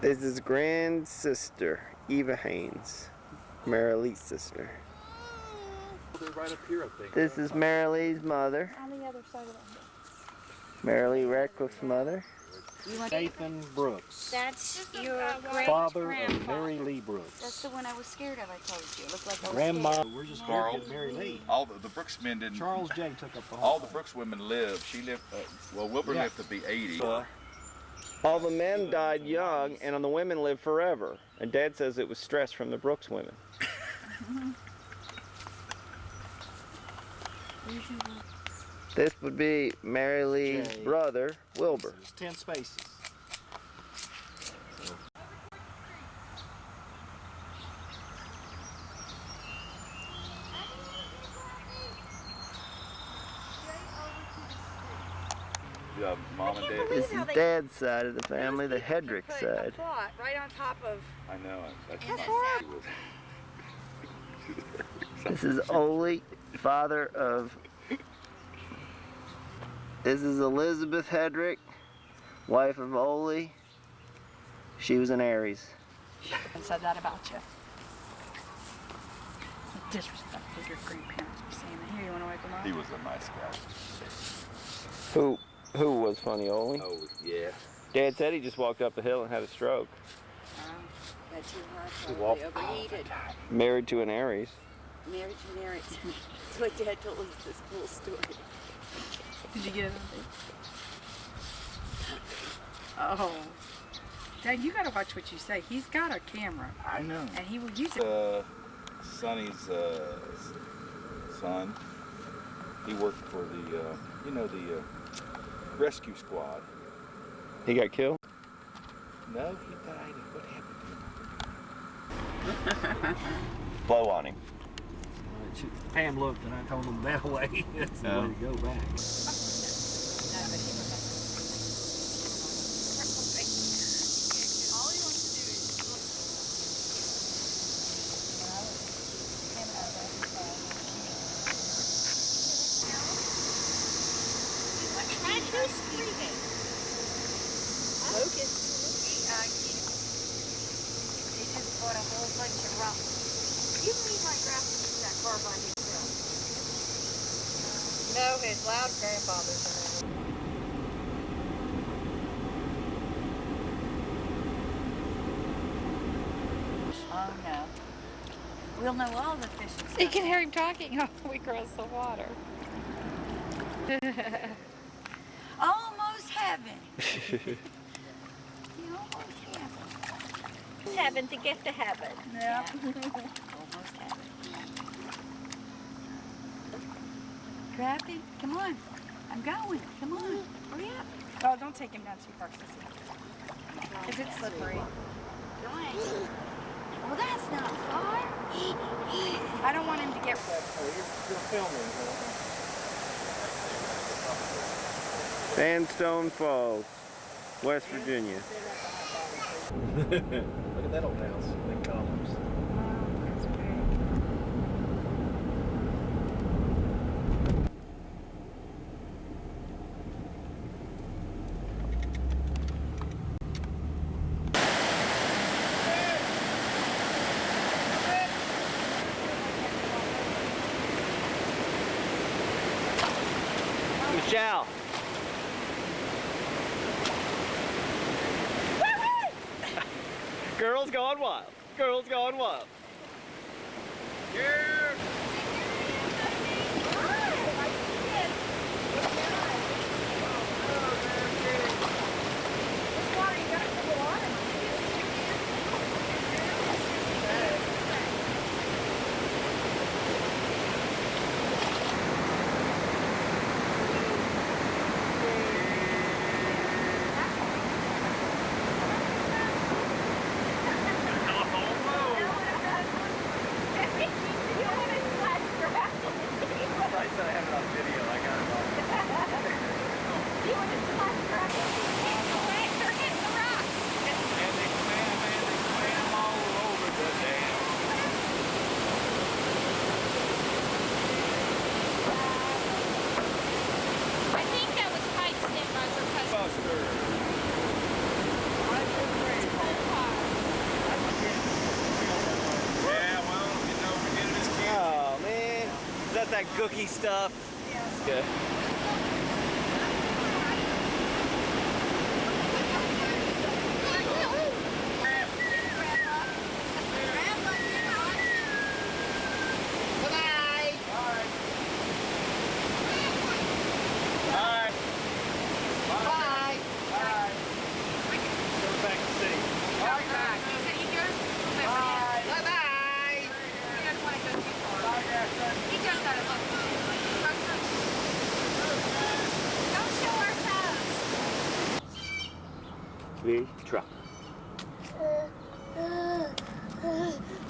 This is grand sister, Eva Haynes, Marilee's sister. They're right up here, I think. This is Marilee's mother. On the other side of it. Mary Ratcliffe's mother. Nathan Brooks. That's your great Father of Mary Lee Brooks. That's the one I was scared of, I told you. It looked like I was Grandma. scared. We're just Charles. Mary Lee. All the Brooks men didn't. Charles J. took up the whole All the Brooks women lived. She lived. Well, Wilbur lived to be 80. All the men died young, and the women lived forever. And Dad says it was stress from the Brooks women. This would be Mary Lee's brother, Wilbur. There's 10 spaces. Yeah, Mom and Dad. This is Dad's side of the family, the Hedrick side. Right on top of. I know. That's horrible. This is Ole, father of. This is Elizabeth Hedrick, wife of Ole. She was an Aries. And said that about you. Disrespectful your grandparents for saying that. Here, you want to wipe them off? He was a nice guy. Who was funny, Ole? Oh, yeah. Dad said he just walked up the hill and had a stroke. Got too hot, He probably walked overheated. Married to an Aries. Married to married. That's what Dad told us this cool story. Did you get it? Oh. Dad, you gotta watch what you say. He's got a camera. I know. And he will use it. Sonny's son. He worked for the, the rescue squad. He got killed? No, he died. What happened? Blow on him. Pam looked and I told him that way. That's the way to go back. No, his loud grandfather's in it. Oh no. We'll know all the fish and stuff. You can hear him talking all the way across the water. Almost heaven. You almost heaven. Heaven to get to heaven. Yeah. Almost heaven. Crafty, come on. I'm going. Come on. Hurry up. Oh, don't take him down too far, Sissy. Because it's slippery. Going. Well, that's not far. I don't want him to get wet. You're filming, Sandstone Falls, West Virginia. Look at that old house. Big columns. Michelle. Girls gone wild. Girls gone wild. Yeah. that gooky stuff. Yes. Good. We truck.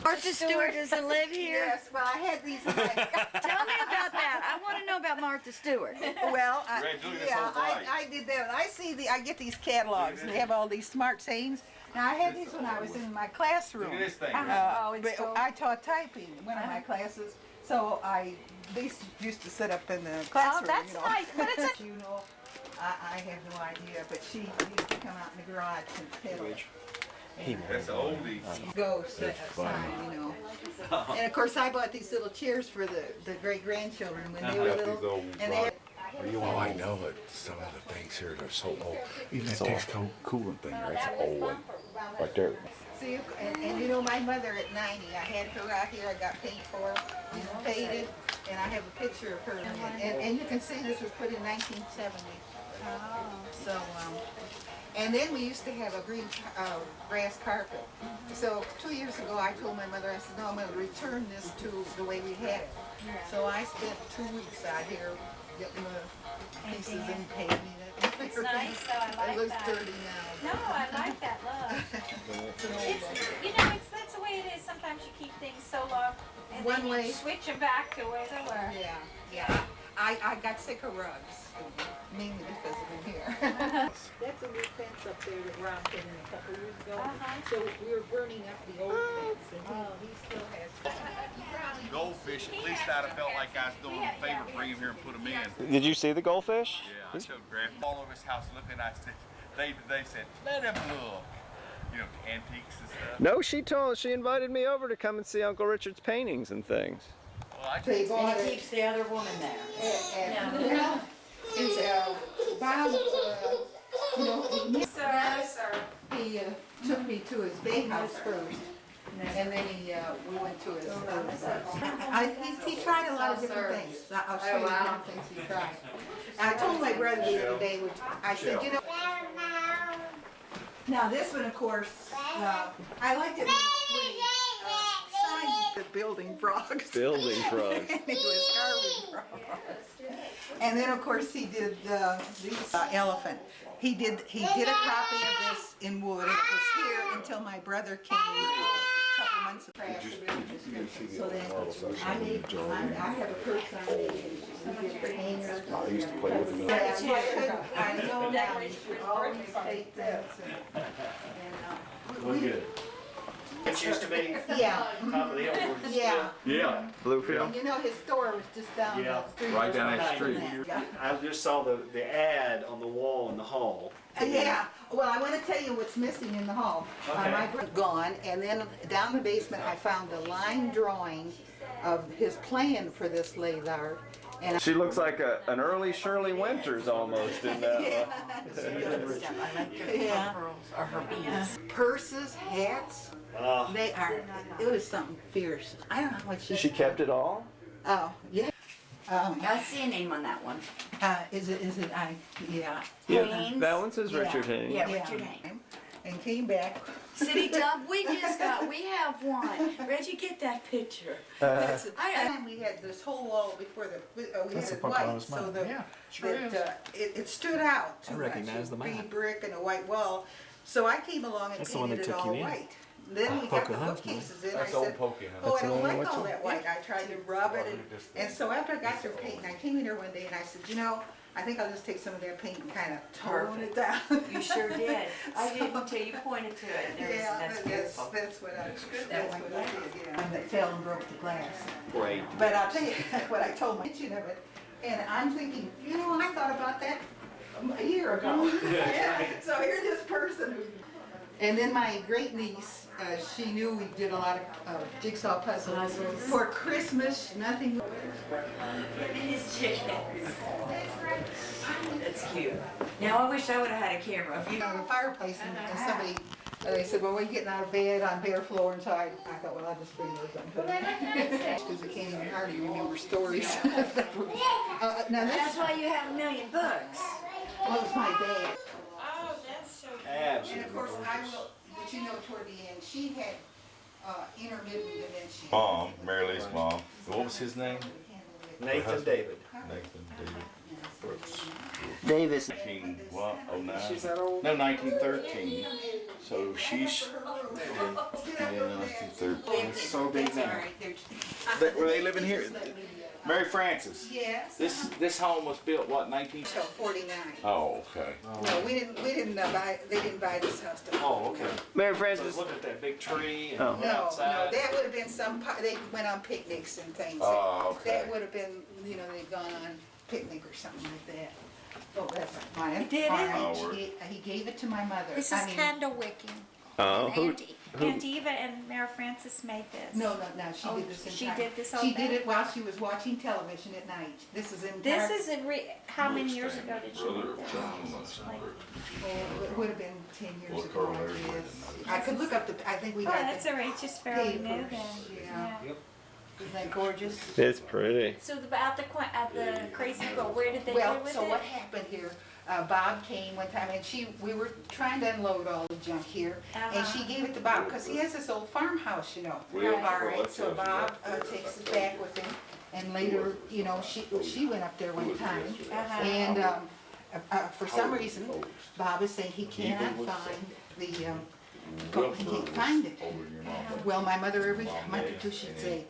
Martha Stewart doesn't live here. Yes, well, I had these. In my, Tell me about that. I want to know about Martha Stewart. well, Red, doing this yeah, whole life. I did that. I see I get these catalogs. They have all these smart sayings. Now, I had these when I was in my classroom. Look at this thing. But I taught typing in one of my classes, so they used to sit up in the classroom. that's nice, but it's you know, I have no idea, but she used to come out in the garage and pedal. That's an oldie. Ghost sign, you know. And of course, I bought these little chairs for the great grandchildren when they were little. And they. Oh, I know it. Some of the things here are so old. Even that takes coolant thing, that's an old one. Right there. See, and you know, my mother at 90, I had her out here. I got paint for her, faded, and I have a picture of her. And you can see this was put in 1970. So, and then we used to have a green grass carpet. So 2 years ago, I told my mother, I said, no, I'm going to return this to the way we had it. So I spent 2 weeks out here getting the pieces and painting it. It's nice, though. I like It looks that. dirty now. No, I like that look. It's an old It's, one. you know, that's the way it is. Sometimes you keep things so long, and One then way. you switch them back to where they were. Yeah, yeah. I got sick of rugs, mainly because of them here. That's a new fence up there that Ron put in a couple years ago. So we were burning up the old fence, and he still has. Goldfish, at least I'd have felt like I was doing a favor, bring him here and put them in. Did you see the goldfish? Yeah, I showed Graf all over his house looking. I said, they said, let him look. You know, antiques and stuff. No, she invited me over to come and see Uncle Richard's paintings and things. Well, I They just, bought And he it. keeps the other woman there. Well, it's Bob, you know, he took me to his big house first. And then we went to his. He tried a lot of different things. I'll show you different things he tried. I told my brother the other day, I said, you know. Now this one, of course, I liked it when he signed the building frogs. Building frogs. And he was carving frogs. And then, of course, he did these elephant. He did a copy of this in wood, and it was here until my brother came a couple months ago. So then I have a purse I made. We did the hangers. I used to play with them. I know now. Always take this. And, Good. It used to be yeah, top of the hill. yeah. yeah. Bluefield. And you know, his store was just down Yeah. the street. Right down that Right street. Yeah. I just saw the ad on the wall in the hall. Yeah, well, I want to tell you what's missing in the hall. Okay. My brother's gone, and then down the basement, I found a line drawing of his plan for this lathe art. And She looks like an early Shirley Winters almost in that. yeah. Or her beads. Purses, hats, they are, it was something fierce. I don't know what She kept it all? Oh, yeah. I see a name on that one. Is it, yeah. Haynes. That one says Yeah. Richard Haynes. Yeah, Richard Haynes. And came back. City Dub, we have one. Reggie, get that picture. We had this whole wall before we had That's it the part I white, was so mine. the, Yeah, sure is. it stood out too I much. recognize the Green map. brick and a white wall. So I came along and That's the one painted that it took all you in. white. Then we got the Pocahontas, bookcases in. That's I old said, Pocahontas. oh, I don't the like one I all watched that white. I tried to rub it, and so after I got through painting, I came in there one day and I said, you know, I think I'll just take some of that paint and kind of tone it down. You sure did. I did until you pointed to it. Yeah, That's that's beautiful. that's what I did. Yeah, and that fell and broke the glass. Great. But I'll tell you what I told my mention of it, and I'm thinking, you know, I thought about that a year ago. Yeah. So here's this person who And then my great niece, she knew we did a lot of jigsaw puzzles. For Christmas, nothing. His chickens. That's cute. Now I wish I would have had a camera. If you On the fireplace, and somebody, they said, well, we're getting out of bed on bare floor, and so I thought, well, I'll just bring those up. Because I can't even hardly remember stories. Now That's why you have a million books. Well, it's my dad. Oh, that's so cute. And of course, but you know, toward the end, she had intermittent dementia. Mom, Mary Lee's mom. What was his name? Nathan David. Nathan David. Brooks. Davis. 19, what, 09? She's that old? No, 1913. So she's, yeah, 1913. So big now. Were they living here? Mary Francis. Yes. This home was built, what, 19? So 49. Oh, okay. No, we didn't buy, they didn't buy this house. Oh, okay. Mary So Francis. look at that big tree and Oh. No, outside. that would have been they went on picnics and things. Oh, okay. That would have been, they'd gone on a picnic or something like that. Oh, that's mine. He did it? Oh, He gave it to my mother. This I is mean, candle wicking. Oh, who? Aunt Eva and Mary Francis made this. No, she Oh, did this. she entire- did this all She day? did it while she was watching television at night. This is in. This is how many years ago did you make this? Like, It would have been 10 years Well, ago. Carl I Larry guess. did I could look up I think we oh, got that's the all right. It's just fairly new papers. then. Yeah. Yep. Isn't that gorgeous? It's pretty. So at the crazy quilt, where did they Well, do with so it? what happened here, Bob came one time and we were trying to unload all the junk here, and she gave it to Bob, because he has this old farmhouse, Well, All right, let's so go. Bob takes it back with him, and later, she went up there one time, and for some reason, Bob is saying he cannot find the, he can't find it. Well, my mother, every month or two, she'd say,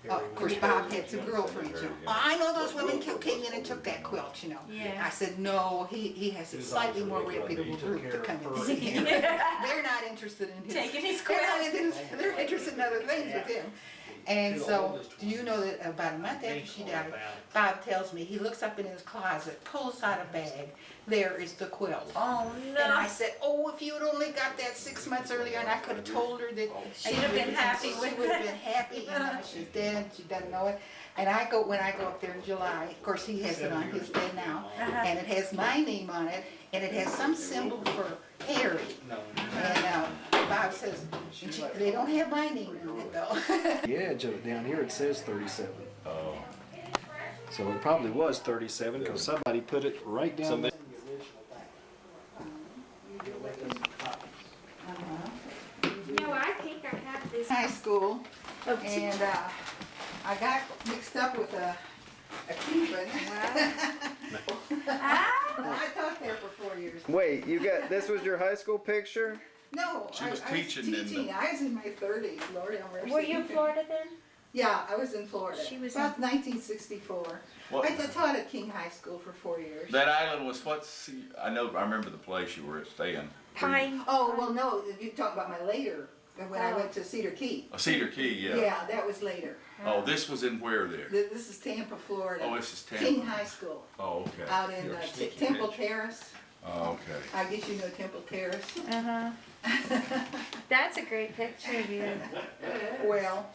of course, Bob had some girlfriends. I know those women came in and took that quilt, Yeah. I said, no, he has a slightly more reputable group to come and see him. They're not interested in his. Taking his They're interested in other things with him. And so, do you know that about a month after she died, Bob tells me, he looks up in his closet, pulls out a bag, there is the quilt. Oh And I no. said, oh, if you'd only got that 6 months earlier, and I could have told her that. She'd have been happy with She would have it. been happy, she's dead, and she doesn't know it. And when I go up there in July, of course, he has it on his bed now, and it has my name on it, and it has some symbol for Harry. And Bob says, they don't have my name on it though. The edge of it down here, it says 37. Oh. So it probably was 37 because somebody put it right down there. No, I think I have this. High school, and I got mixed up with a Cuban. I taught there for 4 years. Wait, this was your high school picture? No, She was teaching in the- I was in my 30s, Lord have mercy. Were you in Florida then? Yeah, I was in Florida. She was about 1964. What- I taught at King High School for 4 years. That island was I remember the place you were staying. Pine. Oh, well, no, you talk about my later, when I went to Cedar Key. Cedar Key, yeah. Yeah, that was later. Oh, this was in where there? This is Tampa, Florida. Oh, this is Tampa. King High School, Oh, okay. out in Temple Terrace. Oh, okay. I guess you know Temple Terrace. Uh huh. That's a great picture of you. Well,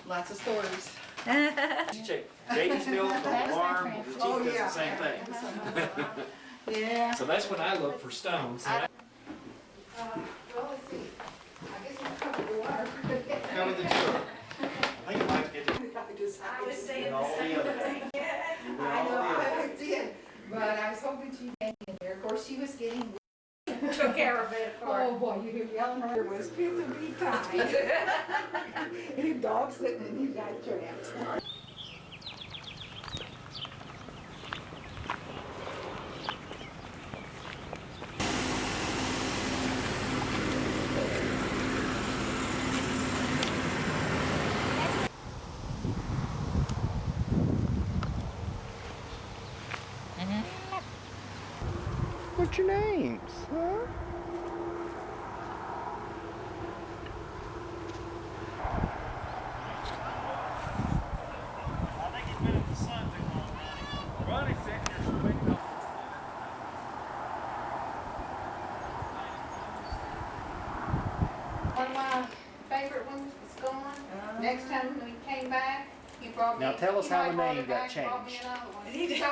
lots of stories. You check Davies building, the alarm, the Oh, Chief does yeah. the same thing. Yeah. So that's when I look for stones. Well, let's see. I guess we'll cover the water. Cover the tour. I think I might get I was saying all the same the other thing. I know, I did, but I was hoping she'd hang in there. Of course, she was getting. Took care of it, of course. Oh boy, you hear yelling, there was fit to be tied. And the dog sitting and he got trapped. What's your names, huh? I think he's been in the sun too long, Ronnie. Ronnie said you're waking up. favorite one is gone. Next time we came back, he brought me. Now tell us you know, how he the brought name it got back and brought me changed. another one. So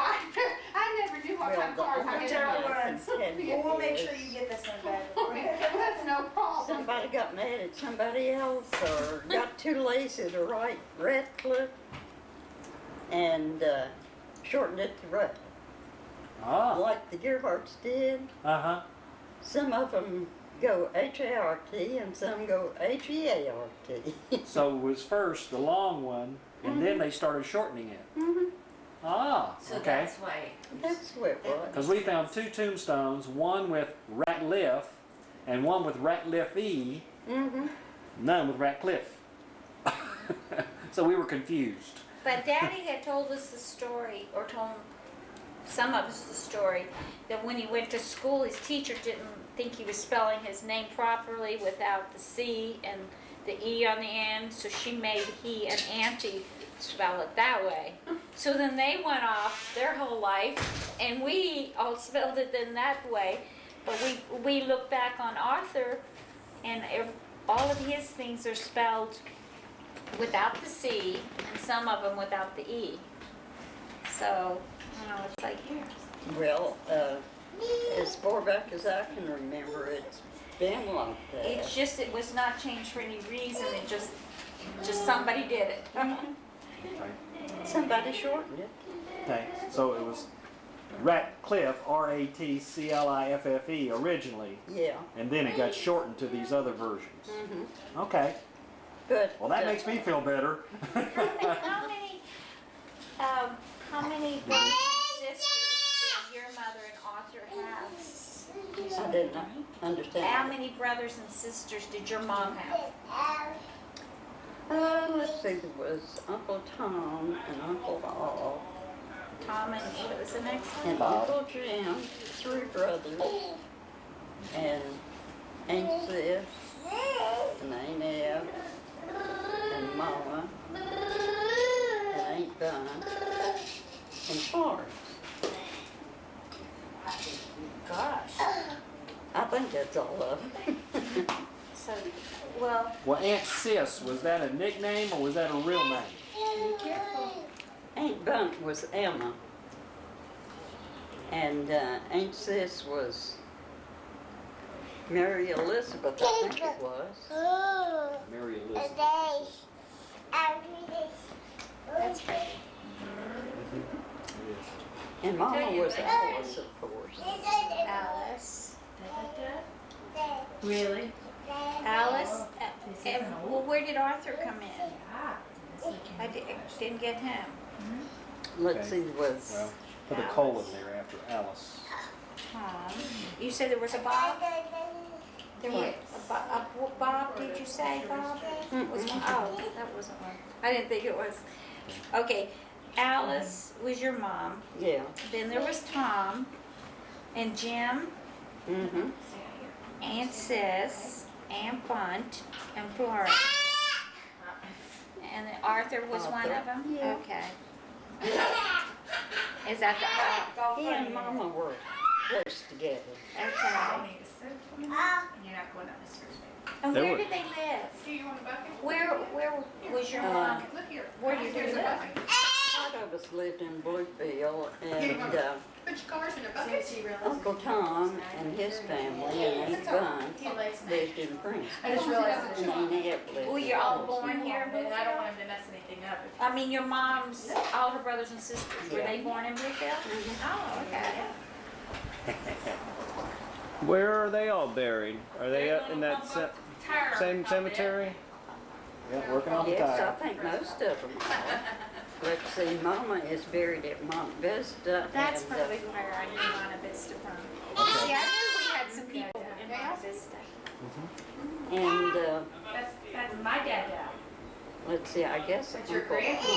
I never knew what kind of cars I Whichever had. ones. Yeah. Well, we'll make sure you get this one back. That's no problem. Somebody got mad at somebody else or got too lazy to write Ratcliffe and shortened it to Rat. Ah. Like the Gearharts did. Uh-huh. Some of them go H-A-R-T and some go H-E-A-R-T. So it was first the long one, and then they started shortening it. Ah, So okay. that's why. That's what it was. Because we found 2 tombstones, one with Ratcliffe and one with Ratcliffe-E, none with Ratcliffe. So we were confused. But Daddy had told us the story, or told some of us the story, that when he went to school, his teacher didn't think he was spelling his name properly without the C and the E on the end, so she made he and Auntie spell it that way. So then they went off their whole life, and we all spelled it in that way. But we look back on Arthur, and all of his things are spelled without the C, and some of them without the E. So, you know, it's like here. Well, as far back as I can remember, it's been like that. It's just, it was not changed for any reason, it just somebody did it. Somebody shortened it. Okay, so it was Ratcliffe, R-A-T-C-L-I-F-F-E originally, Yeah. and then it got shortened to these other versions. Okay, But well that makes me feel better. How many brothers and sisters did your mother and Arthur have? I didn't understand. How many brothers and sisters did your mom have? Let's see, there was Uncle Tom and Uncle Bob Tom and what was the next one? and Uncle Jim, 3 brothers, and Aunt Sis, and Aunt Eb, and Mama, and Aunt Donna, and Florence. Gosh. I think that's all of them. So, well, Well, Aunt Sis, was that a nickname or was that a real name? Aunt Bunt was Emma, and Aunt Sis was Mary Elizabeth, I think it was. Mary Elizabeth. that's great. And Mama was Alice, of course. Alice. Really? Alice. Well, where did Arthur come in? I didn't get him. Let's see, was Well, put a colon there after Alice. Tom. You said there was a Bob? There was a Bob, did you say, Bob? Was one? Oh, that wasn't one. I didn't think it was. Okay, Alice was your mom. yeah. Then there was Tom and Jim, Mm-hmm. Aunt Sis, Aunt Bunt, and Florence. And then Arthur was one of them? Yeah. Okay. Is that the, He and Mama were close together. okay. You're not going down the stairs, baby. And They where were- did they live? Do you want a bucket? Where was your mom? Look here. Where did you Here's a live? bucket. Part of us lived in Bluefield, and Put your cars in a bucket. Uncle Tom and his family and Aunt Bunt lived in Princeton. I just realized it's And Aunt Eb lived Well, in you're all Princeton. born here in And I don't want Bluefield? him to mess anything up. I mean, your mom's, all her brothers and sisters, were Yeah. they born in Bluefield? Oh, okay. Where are they all buried? Are they up in that same cemetery? Yeah, working on the Yes, I tire. think most of them are. Let's see, Mama is buried at Mont Vista. That's and, probably where I knew Monte Vista from. See, I knew we had some people in Monte Vista. and That's my dad. let's see, I guess That's Uncle your Tom and grandpa. his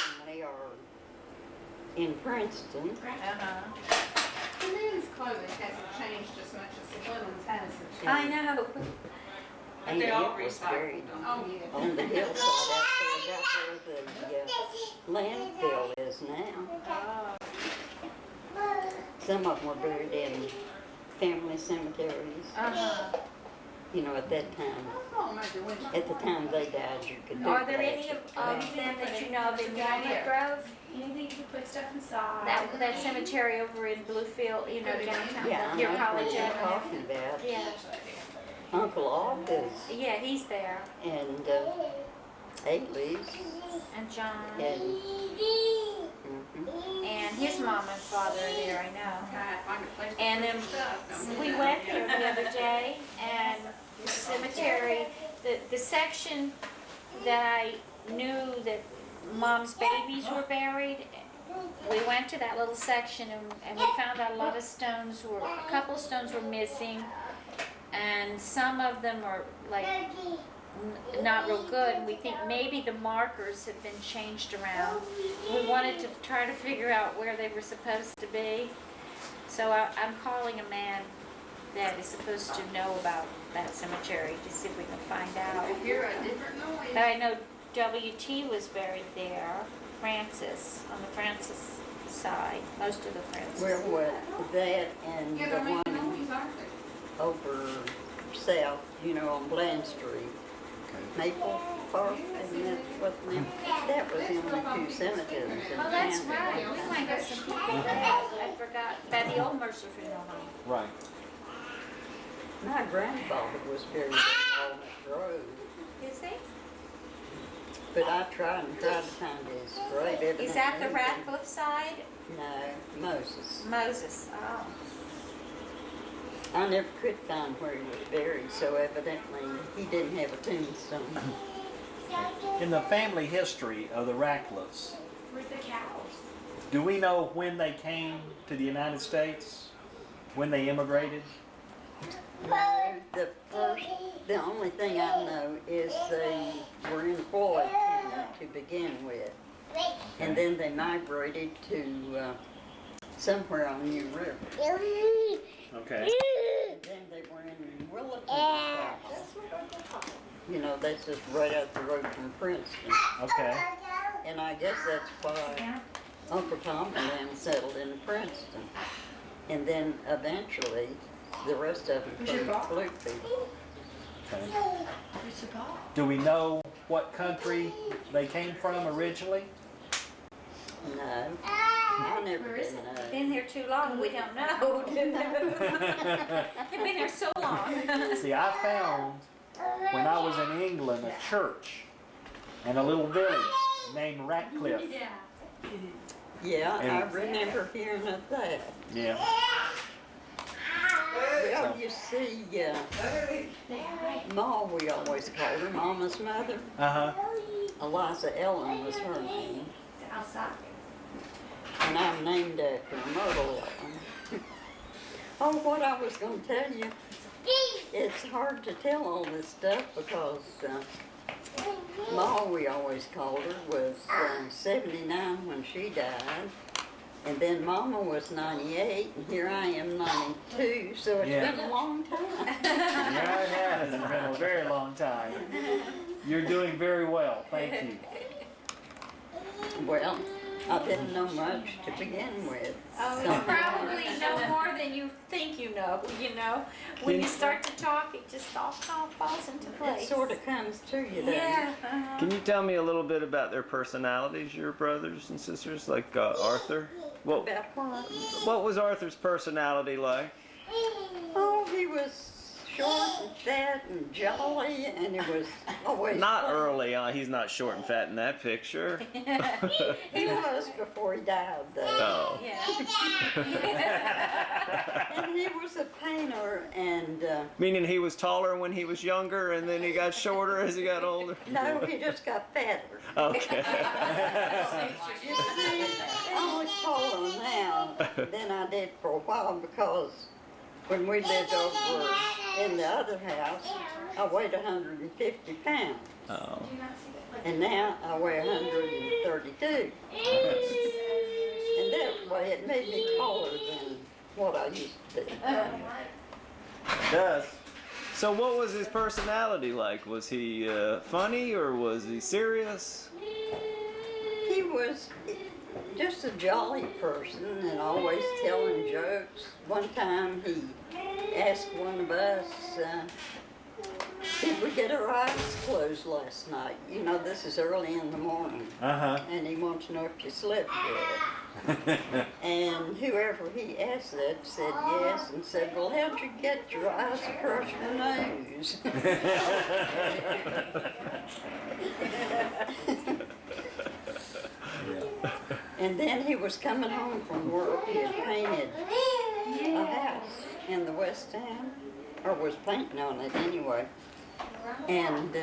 family are in Princeton. The men's clothing hasn't changed as much as the women's has. I know. And they all it was recycled buried Oh, yeah. on the hillside out there, about where the landfill is now. Some of them were buried in family cemeteries. Uh-huh. You know, at that time, at the time they died, you could do Are there that. any of them that you know of in Walnut Grove? Anything you put stuff inside. That cemetery over in Bluefield, you know, downtown, Yeah, I near know College what you're Avenue. talking about. Yeah, Uncle August yeah, he's there, and Ailey's and John, and and his mom and father are there, I know. Gotta find a place to And put then stuff, don't we went there the other day, and the cemetery, the section that I knew that Mom's babies were buried, we went to that little section and we found out a couple of stones were missing, and some of them are like not real good, and we think maybe the markers have been changed around. We wanted to try to figure out where they were supposed to be. So I'm calling a man that is supposed to know about that cemetery to see if we can find out. Hear a different noise. But I know W.T. was buried there, Francis, on the Francis side, most of the Francis. where what, that and Yeah, the they're making one noise, aren't they? over south, you know, on Bland Street. Maple Park, and that's what, that was in the two cemeteries in town. Oh, that's right, we might have some people there, I forgot, by the old Mercer funeral home. Right. My grandfather was buried in Walnut Grove, Is he? but I tried to find his grave. Is that the Evidently, Ratcliffe side? No, Moses. Moses, oh. I never could find where he was buried, so evidently he didn't have a tombstone. In the family history of the Ratcliffes, Where's the cows? do we know when they came to the United States? When they immigrated? No, the only thing I know is they were employed here to begin with. And then they migrated to somewhere on New River. Okay. And then they were in Willington. You know, that's just right up the road from Princeton. Okay. And I guess that's why Uncle Tom and them settled in Princeton. And then eventually, the rest of them came to Bluefield. Okay. Do we know what country they came from originally? No, I never did know. Been here too long, we don't know. They've been here so long. See, I found when I was in England a church in a little village named Ratcliffe. Yeah, I And- remember hearing of that. Yeah. Well, you see, Ma, we always called her, Mama's mother. Uh-huh. Eliza Ellen was her name. Outside. And I'm named after Myrtle Ellen. Oh, what I was going to tell you, it's hard to tell all this stuff because Ma, we always called her, was 79 when she died. And then Mama was 98, and here I am 92, so it's Yeah. been a long time. Yeah, it has. It's been a very long time. You're doing very well. Thank you. Well, I didn't know much to begin with. Oh, So- you probably know more than you think you know, you know? When you start to talk, it just all falls into place. It sort of comes to you, doesn't Yeah. it? Can you tell me a little bit about their personalities, your brothers and sisters, like Arthur? What, About what? what was Arthur's personality like? Oh, he was short and fat and jolly, and it was always Not fun. early on. He's not short and fat in that picture. He was before he died, though. Oh. And he was a painter, and Meaning he was taller when he was younger and then he got shorter as he got older? no, he just got fatter. Okay. You see, I look taller now than I did for a while because when we lived over in the other house, I weighed 150 pounds. Oh. And now I weigh 132. And that way it made me taller than what I used to be. It does. So what was his personality like? Was he funny or was he serious? He was just a jolly person and always telling jokes. One time he asked one of us Did we get our eyes closed last night? You know, this is early in the morning. Uh-huh. And he wants to know if you slept good. And whoever he asked that said yes, and said, well, how'd you get your eyes across your nose? And then he was coming home from work. He had painted a house in the West End, or was painting on it anyway. And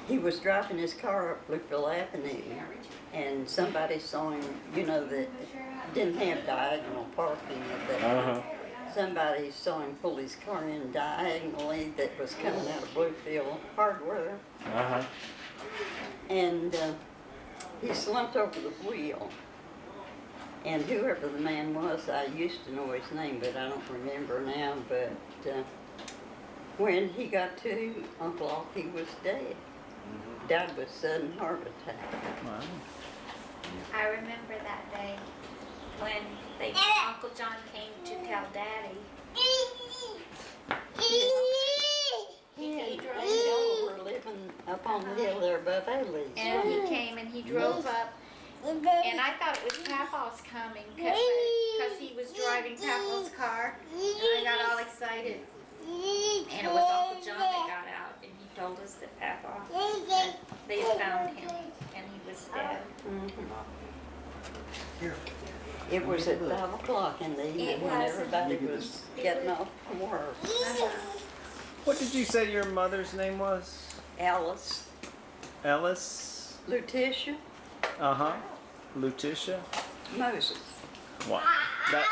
he was driving his car up Bluefield Avenue, and somebody saw him, you know, that didn't have diagonal parking at that Uh-huh. Somebody saw him pull his car in diagonally that was coming out of Bluefield Hardware, Uh-huh. and he slumped over the wheel. And whoever the man was, I used to know his name, but I don't remember now, but when he got to Uncle Alk, he was dead. Died with sudden heart attack. Wow. I remember that day when Uncle John came to tell Daddy. He and Ella were living up on the hill there above Ailey's. And he came and he drove up, and I thought it was Papa's coming because he was driving Papa's car, and I got all excited. And it was Uncle John that got out, and he told us that Papa, they had found him, and he was dead. It was at 5 o'clock in the evening when everybody was getting off from work. What did you say your mother's name was? Alice, Ellis? Lutetia, Uh-huh. Lutetia? Moses. What? That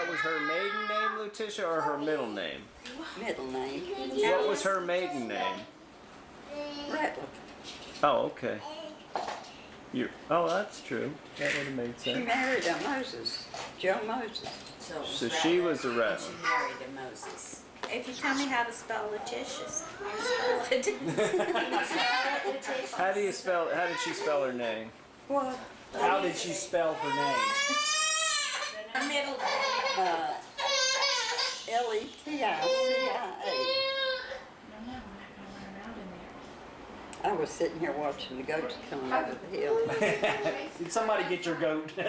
was her maiden name, Lutetia, or her middle name? Middle name. What was her maiden name? Ratcliffe. Oh, okay. Oh, that's true. That would have made She sense. married a Moses, Joe Moses. So she was a rebel. She married a Moses. If you tell me how to spell Letitia's, I'll spell it. How did she spell her name? What? How did she spell her name? A middle name. Letia. No, we're not gonna run out in there. I was sitting here watching the goats coming over the hill. Did somebody get your goat? Sit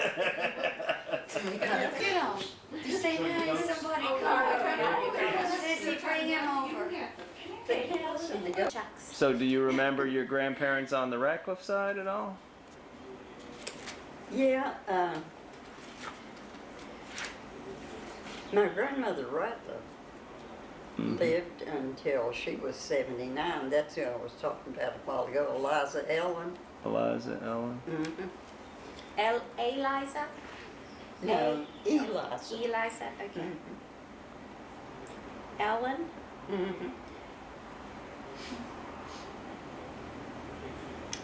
on. Say hi, somebody called. Sissy, bring him over. The cows and the goats. Chucks. So do you remember your grandparents on the Ratcliffe side at all? Yeah, my grandmother Ratcliffe lived until she was 79. That's who I was talking about a while ago, Eliza Ellen. Eliza, Ellen? Mm-hmm. Eliza? No, Eliza. Eliza, okay. Mm-hmm. Ellen? Mm-hmm.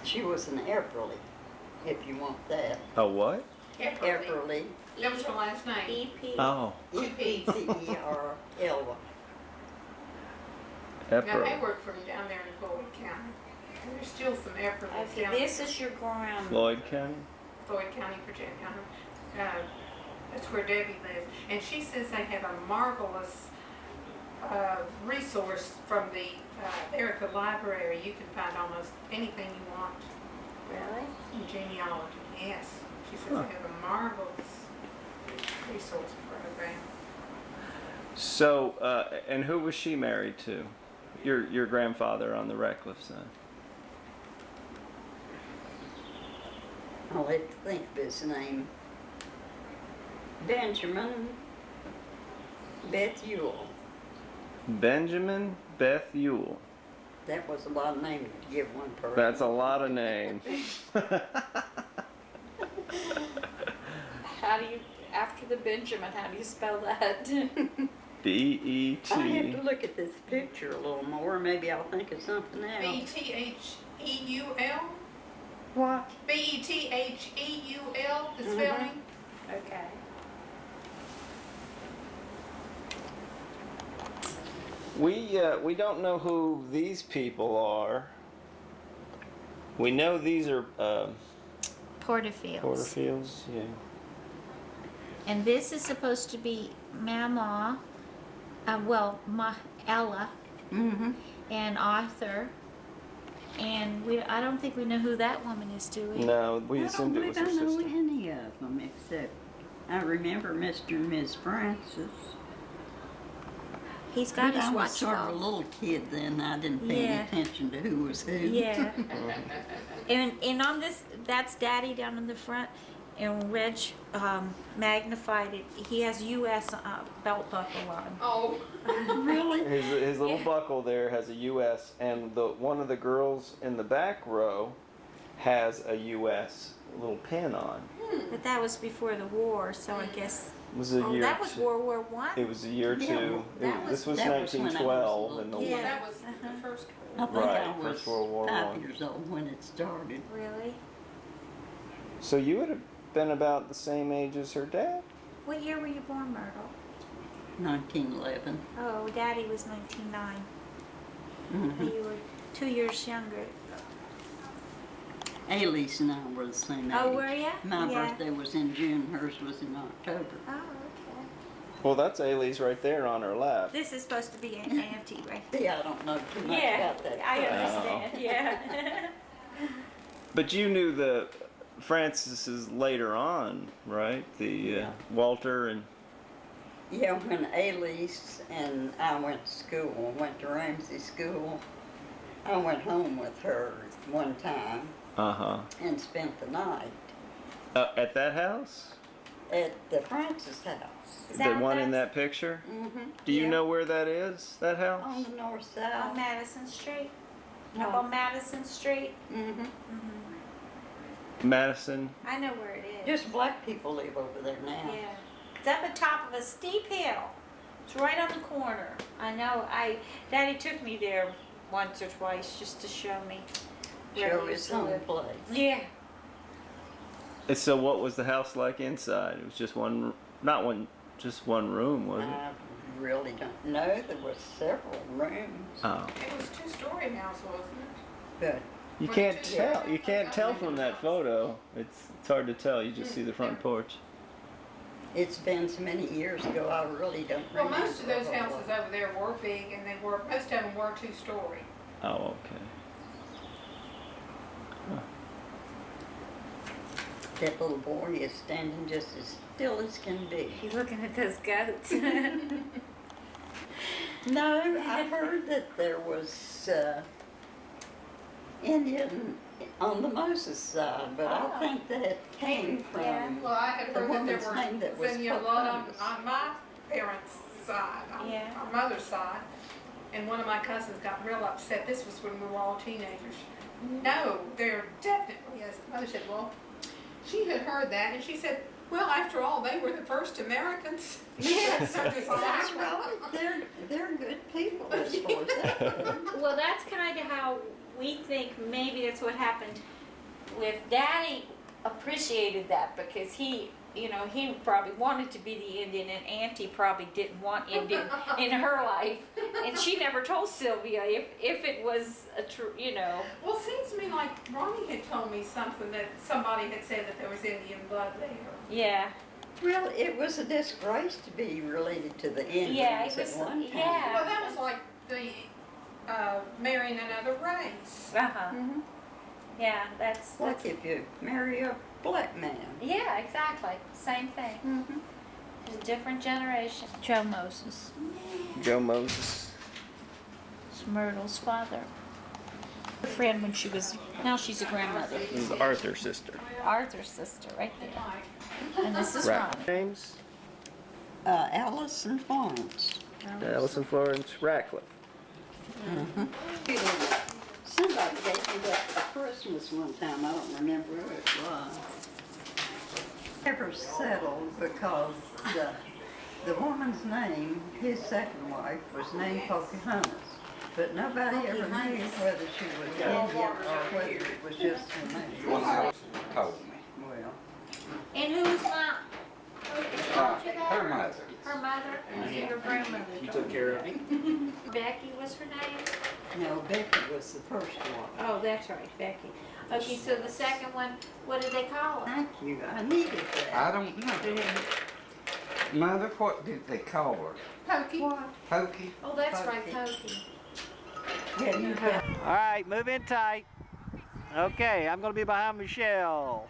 She was an Epperly, if you want that. A what? Epperly. That was her last name. EP. Oh, Epperly. Now, Epro. they work from down there in Floyd County. And there's still some Epperly Okay, down this is your grandma. Floyd County? Floyd County, Virginia. That's where Debbie lives. And she says they have a marvelous resource from there at the library. You can find almost anything you want Really? in genealogy. Yes. She says they have a marvelous resource program. So, and who was she married to? Your grandfather on the Ratcliffe side? I'll have to think of his name. Benjamin Bethuel. Benjamin Bethuel. That was a lot of names to give one person. That's a lot of names. How do you, after the Benjamin, how do you spell that? B-E-T. I have to look at this picture a little more. Maybe I'll think of something else. B-E-T-H-E-U-L? What? B-E-T-H-E-U-L, the spelling? Okay. We don't know who these people are. We know these are Porterfields. Porterfields, yeah. And this is supposed to be Mama. Ella Mm-hmm. and Arthur. And I don't think we know who that woman is, do we? No, we I assumed it was her don't know sister. any of them except I remember Mr. and Miss Francis. He's got But his I was watch sort of a phone. little kid then. I didn't pay Yeah. any attention to who was who. Yeah. And on this, that's Daddy down in the front, and Reg magnified it. He has U.S. Belt buckle on. Oh, Really? His little Yeah. buckle there has a U.S. and one of the girls in the back row has a U.S. little pin on. But that was before the war, so I guess. It was a Oh, year. that was World War One. It was a year Yeah, two. that was- This was that was when I was a 1912, little and the kid. well, Yeah. that was the first I one. think Right, I was First World War 5 One. years old when it started. Really? So you would have been about the same age as her dad. What year were you born, Myrtle? 1911. Oh, Daddy was 1909. Mm-hmm. You were 2 years younger. Ailey's and I were the same age. Oh, were ya? My Yeah. birthday was in June, hers was in October. Oh, okay. Well, that's Ailey's right there on her lap. This is supposed to be an auntie, right? See, I don't know too much Yeah, about that. I stuff. understand. Yeah. But you knew the Francis's later on, right? The Yeah. Walter and Yeah, when Ailey's and I went to school, went to Ramsey School, I went home with her one time and spent the night at that house, at the Francis house. Is the that one what in that's- that picture. Mm-hmm. Do you Yeah. know where that is? That house? On the north On side. Madison Street. No. Up on Madison Street. Mm-hmm. Madison. I know where it is. Just black people live over there now. Yeah. It's up at top of a steep hill. It's right on the corner. I know. Daddy took me there once or twice just to show me where Show he his used to home live. place. Yeah. And so, what was the house like inside? It was just one, not one, just one room, was it? I really don't know. There were several rooms, Oh, It was a two-story house, wasn't it? but you Was can't it just- tell. You can't tell from that photo. It's hard to tell. You just see the front porch. it's been so many years ago, I really don't Well, remember. most of those a whole houses lot. over there were big, and most of them were two-story. Oh, okay. That little boy is standing just as still as can be. He's looking at those goats. No, I heard that there was Indian on the Moses side, but I think that came from Yeah. Well, I had The heard that there woman's name that were was Indian blood Pocahontas. on my parents' side, on Yeah. my mother's side. And one of my cousins got real upset. This was when we were all teenagers. No, there definitely is. Mother said, well, she had heard that, and she said, well, after all, they were the first Americans. Yes, That's That's right. They're good people as far as that goes. Well, that's kind of how we think maybe that's what happened with Daddy. Appreciated that because he probably wanted to be the Indian, and Auntie probably didn't want Indian in her life, and she never told Sylvia if it was a true, Well, it seems to me like Ronnie had told me something that somebody had said that there was Indian blood there. Yeah. Well, it was a disgrace to be related to the Indians Yeah, it was- at one time. yeah. Well, that was like the marrying another race. Uh huh. Mhm. Yeah, that's Like if you marry a black man. yeah, exactly. Same thing. Mm-hmm. It's a different generation. Joe Moses. Joe Moses. It's Myrtle's father. A friend when she was, now she's a grandmother. This is Arthur's sister. Arthur's sister, right there. And this is Right. Ronnie. Names? Alice and Florence. Allison Florence Ratcliffe. Somebody gave me that for Christmas one time. I don't remember who it was. Never settled because the woman's name, his second wife, was named Pocahontas. But nobody ever knew whether she was Indian or whether it was just her name. Told me. Well, And who's mom? Her mother. Her mother? So your grandmother. You took care of him. Becky was her name? no, Becky was the first one. Oh, that's right, Becky. Okay, so the second one, what did they call her? Thank you. I needed that. I don't know. Mother, what did they call her? Pokey. Pokey? Oh, that's right, Pokey. Yeah, you have. All right, move in tight. Okay, I'm gonna be behind Michelle.